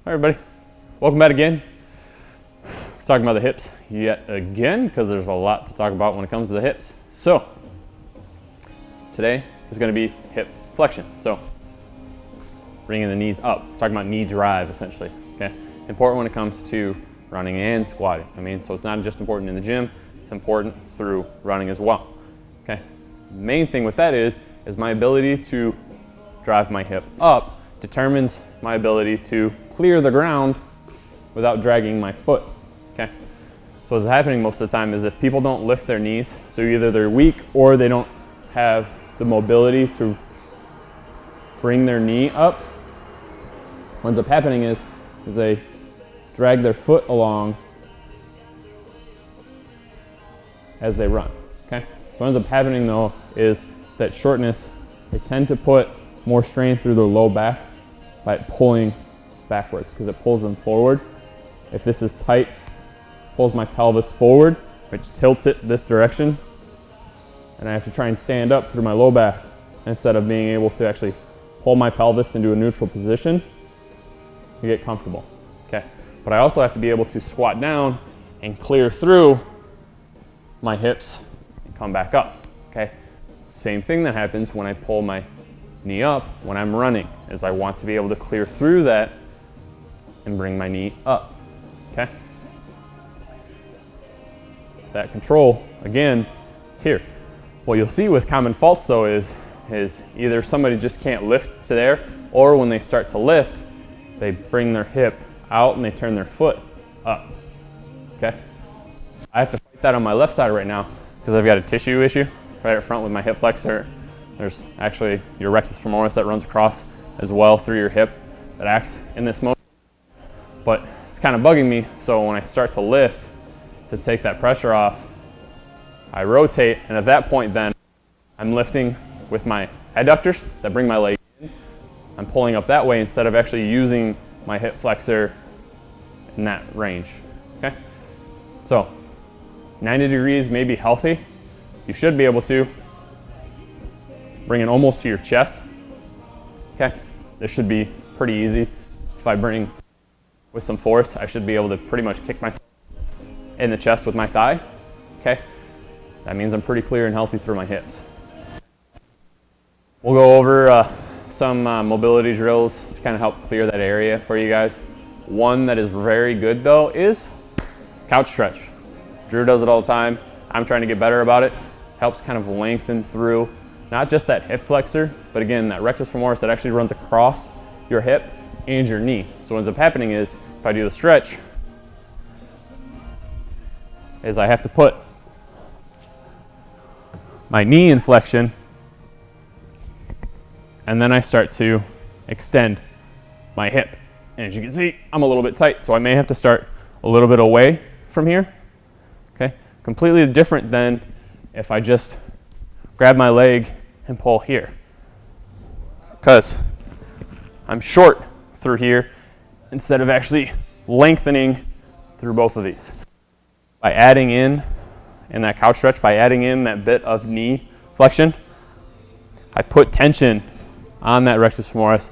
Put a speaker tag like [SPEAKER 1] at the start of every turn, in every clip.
[SPEAKER 1] Hi everybody, welcome back again. We're talking about the hips yet again because there's a lot to talk about when it comes to the hips. So today is going to be hip flexion. So bringing the knees up, talking about knee drive essentially. Okay, important when it comes to running and squatting. So it's not just important in the gym; it's important through running as well. Okay, main thing with that is my ability to drive my hip up determines my ability to clear the ground without dragging my foot. Okay, so what's happening most of the time is if people don't lift their knees, so either they're weak or they don't have the mobility to bring their knee up, what ends up happening is they drag their foot along as they run. Okay, so what ends up happening though is that shortness, they tend to put more strain through their low back by pulling backwards because it pulls them forward. If this is tight, pulls my pelvis forward, which tilts it this direction, and I have to try and stand up through my low back instead of being able to actually pull my pelvis into a neutral position to get comfortable. Okay, but I also have to be able to squat down and clear through my hips and come back up. Okay, same thing that happens when I pull my knee up when I'm running, is I want to be able to clear through that and bring my knee up. Okay, that control again is here. What you'll see with common faults though is either somebody just can't lift to there, or when they start to lift, they bring their hip out and they turn their foot up. Okay, I have to fight that on my left side right now because I've got a tissue issue right up front with my hip flexor. There's actually your rectus femoris that runs across as well through your hip that acts in this motion. But it's kind of bugging me, so when I start to lift to take that pressure off, I rotate, and at that point then I'm lifting with my adductors that bring my leg in. I'm pulling up that way instead of actually using my hip flexor in that range. Okay? So 90 degrees may be healthy. You should be able to bring it almost to your chest. Okay, this should be pretty easy. If I bring with some force, I should be able to pretty much kick myself in the chest with my thigh. Okay, that means I'm pretty clear and healthy through my hips. We'll go over some mobility drills to kind of help clear that area for you guys. One that is very good though is couch stretch. Drew does it all the time. I'm trying to get better about it. Helps kind of lengthen through not just that hip flexor, but again, that rectus femoris that actually runs across your hip and your knee. So what ends up happening is, if I do the stretch, is I have to put my knee in flexion, and then I start to extend my hip. And as you can see, I'm a little bit tight, so I may have to start a little bit away from here. Okay, completely different than if I just grab my leg and pull here, because I'm short through here instead of actually lengthening through both of these. By adding in that couch stretch, by adding in that bit of knee flexion, I put tension on that rectus femoris.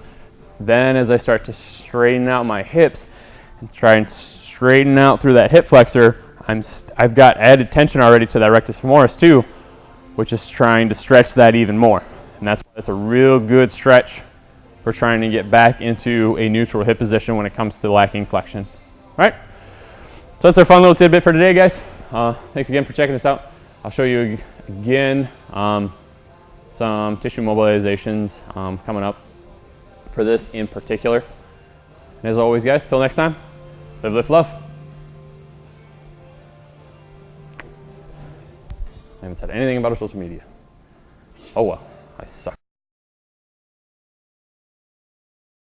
[SPEAKER 1] Then as I start to straighten out my hips and try and straighten out through that hip flexor, I've got added tension already to that rectus femoris too, which is trying to stretch that even more. And that's why it's a real good stretch for trying to get back into a neutral hip position when it comes to lacking flexion. All right, so that's our fun little tidbit for today, guys. Thanks again for checking us out. I'll show you again some tissue mobilizations coming up for this in particular. And as always, guys, till next time, live, lift, love. I haven't said anything about our social media. Oh well, I suck.